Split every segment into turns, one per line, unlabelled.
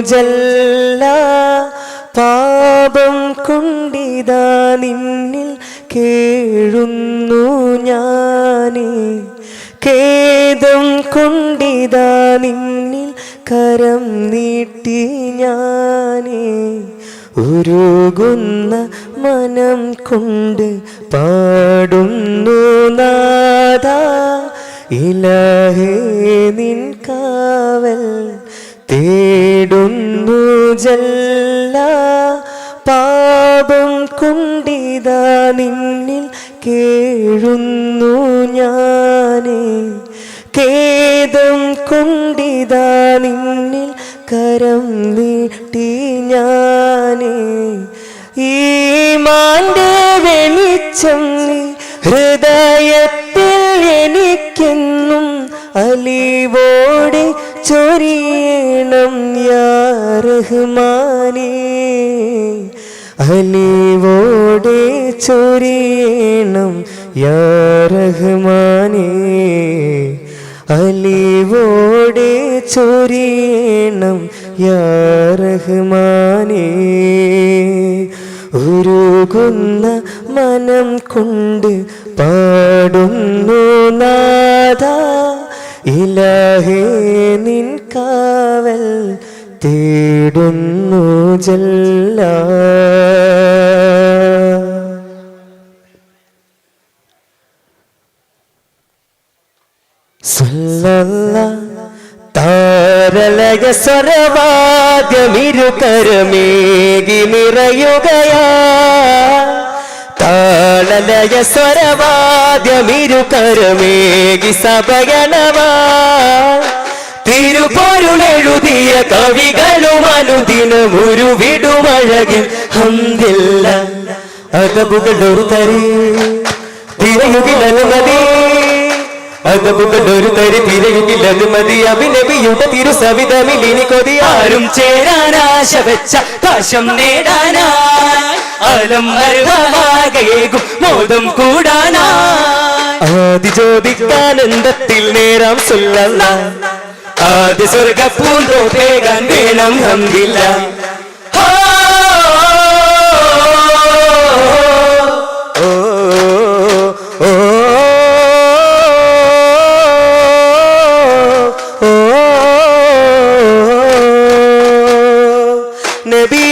ജല്ല പാപം കൊണ്ടിതാ നിന്നിൽ കേഴുന്നു ഞാനേ ഖേദം കൊണ്ടിതാ നിന്നിൽ കരം നീട്ടി ഞാനേ ഉരുകുന്ന മനം കൊണ്ട് പാടുന്നു നാദാ ഇലാഹേ നിൻ കാവൽ തേടുന്നു ജല്ല പാപം കൊണ്ടിതാ നിന്നിൽ കേഴുന്നു ഞാനേ ഖേദം കൊണ്ടിതാ നിന്നിൽ കരം നീട്ടി ഞാനേ ഈമാന്റെ വെളിച്ചം നീ ഹൃദയത്തിൽ എനിക്കെന്നും അലിവോടെ ചൊരിയണം യാ റഹ്മാനേ അലിവോടെ ചൊരിയണം യാ റഹ്മാനേ അലിവോടെ ചൊരിയണം യാ റഹ്മാനേ ഉരുകുന്ന മനം കൊണ്ട് പാടുന്നു നാദാ ഇലാഹേ നിൻ കാവൽ തേടുന്നു ജല്ല താരലയ സ്വരവാദ്യമിരുകരമേകി നിറയുകയാ താളലയ സ്വരവാദ്യമിരുകരമേകി സഭയണവാ തിരുപൊരുളെഴുതിയ കവികളും അനുദിനം ഉരുവിടുമഴകിൽ ഹംദില്ല അതബുകളൊരു തരി തിരയുകിലനുമതി അതബുകളൊരു തരി തിരയുകിലനുമതി അഭിനബിയുടെ തിരുസവിധമിലിനി കൊതി ആരും ചേരാനാശ വെച്ച പാശം നേടാനായി അലം അരുവാകേകും മോദം കൂടാനായി ആദി ജ്യോതിക്കാനന്ദത്തിൽ നേരാം സല്ലല്ലാഹ് ആദ്യ സ്വർഗ പൂന്തോപ്പേകാൻ വേണം ഹംദില്ല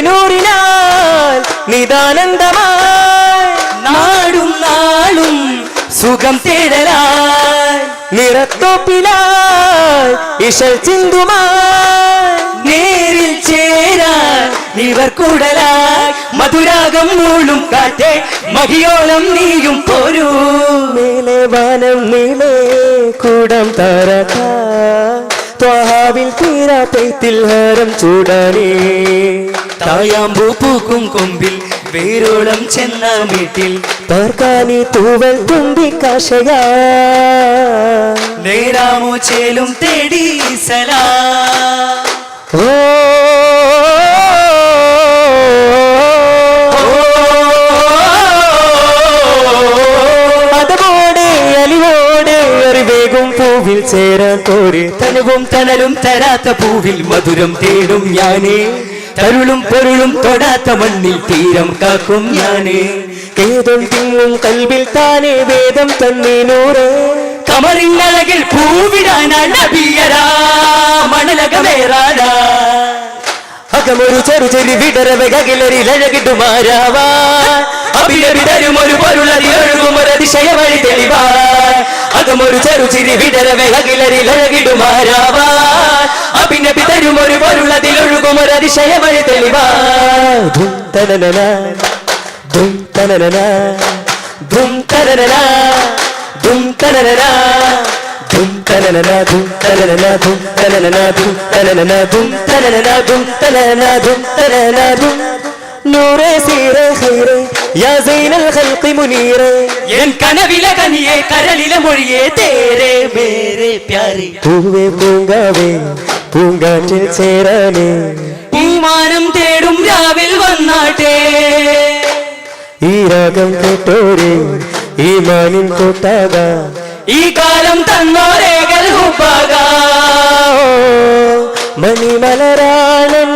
നബിനൂറിനാൽ നിദാനന്ദമായി നാടും നാളും സുഖം തേടലായി നിറത്തോപ്പിലായി ഇശൽ ചിന്തുമായി നേരിൽ ചേരാൻ ഇവർ കൂടലായി മധുരാഗം മൂളും കാറ്റേ മഹിയോളം നീയും പോരൂ മേലെ വാനം നീലേ കൂടം തരക ത്വഹാവിൽ തീരാ പെയ്ത്തിൽ ഹരം ചൂടാനേ തായാമ്പൂ പൂക്കും കൊമ്പിൽ വേരോളം ചെന്ന വീട്ടിൽ പാർക്കാനി തൂവൽ തുമ്പിക്കാശയാ നേരാമോ ചേലും തേടി സലാ അതോടെ അലിവോടെ അറിവേഗം പൂവിൽ ചേരാൻ കോരി തനുവും തണലും തരാത്ത പൂവിൽ മധുരം തേടും ഞാനേ തരുളും പൊരുളും തൊടാത്ത മണ്ണിൽ തീരം കാക്കും ഞാനേ ഏതും തിങ്ങും കൽവിൽ താനേ വേദം തന്നെ നൂറേ കമറിനഴകിൽ പൂവിടാനാ നബിയരാ മണലകമേറാനാ അകമൊരു ചെറുചെരി വിടരവകിലരിലഴകിട്ടുമാരാവാ അഭിനവിതരും ഒരു പൊരുളതി ഒഴുകും ഒരതിശയ വഴി തെളിവാ അകമൊരു ചെറുചിരി വിടരവകിലരിലഴകിട്ടുമാരാവാ അഭിനവിതരും ഒരു പൊരുളതിലൊഴുകും ഒരതിശയ വഴി തെളിവാ ധും തനനന ധും തനനന ധും തനനന ധും തനനന ധും തനനന ധും തനനന ധും തനനന ധും തനനന ധും തനനന ധും തനനന ധും തനനന ധും നൂറേ സീറേ ഖൈറേ യാ സൈനൽ ഖൽഖി മുനീറേ എൻ കനവിലെ കനിയേ കരളിലെ മൊഴിയേ തേരേ മേരേ പ്യാരി പൂവേ പൂങ്കാവേ പൂങ്കാറ്റിൽ ചേരാനേ പൂമാനം തേടും രാവിൽ വന്നാട്ടെ ഈ രാഗം കേട്ടോരേ ഈ മാനിൻ കൂട്ടാക ഈ കാലം തന്നോരേകൽ ഹുബാക മണിമലരാണൻ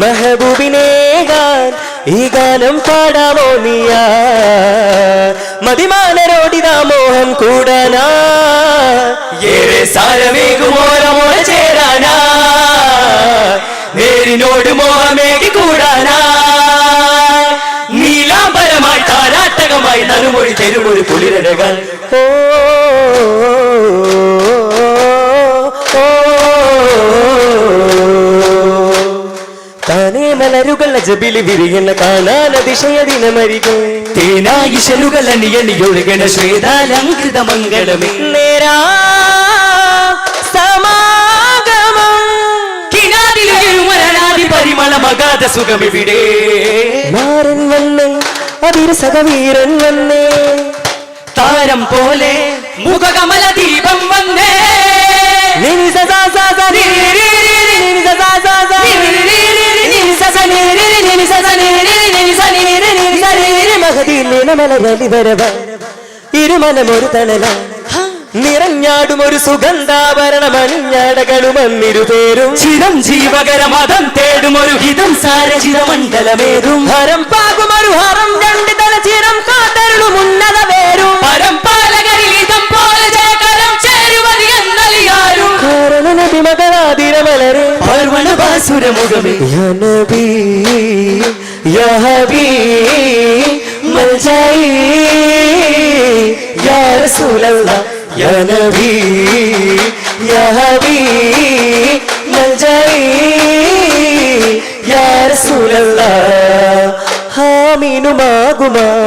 മെഹബൂബിനേകാൻ ഈ ഗാനം പാടാമോ നീയാ മതിമാനരോടിതാ മോഹം കൂടാനാ ഏറെ സാരമേകുമോരമോര ചേരാനാ നേരിനോട് മോഹമേകി കൂടാനാ നീലാംബരമായി താരാട്ടകമായി നറുമൊഴി തെരുമൊഴി കുളിരകൾ താനേ മലരുകൾ ജബിലി വിരിയുന്ന കാണാൻ അതിശയദിനമരികെ തേനായിശലുകൾ അണിയണിയൊഴുകണ ശ്വേതാലങ്കൃത മംഗളമേ നേരാ സമാഗമം കിനാതിലുമരണാതി പരിമളമഗാധ സുഖമിവിടെ മാരൻ വന്നേ അതിരസകവീരൻ വന്നേ താരം പോലെ മുഖകമല ദീപം വന്നേ ഇരുമനമൊരു തണല നിറഞ്ഞാടും ഒരു സുഗന്ധാഭരണമണിഞ്ഞാടകളുമന്നിരുപേരും ചിരം ജീവകരമതം തേടും ഒരു ഹിതം സാരചിരമണ്ഡലമേറും ഹരം പാകുമൊരു ഹരം രണ്ട് തല ചിരം കാതരുളും ഉന്നത വേരും പരം പാലകരിൽ ഇതം പോലെ ജയകരം ചേരുവതി എന്നലിയാരും കാരണനബി മകളാതിരമലരെ പാർവണഭാസുരമുഖമേ യാ നബി യാ ഹബീബ് മൽജഈ യാ റസൂലല്ലാഹ് യാ നബി യാ ഹബീബ് മൽജഈ യാ റസൂലല്ലാഹ് ഹാമീനുമാകുമാ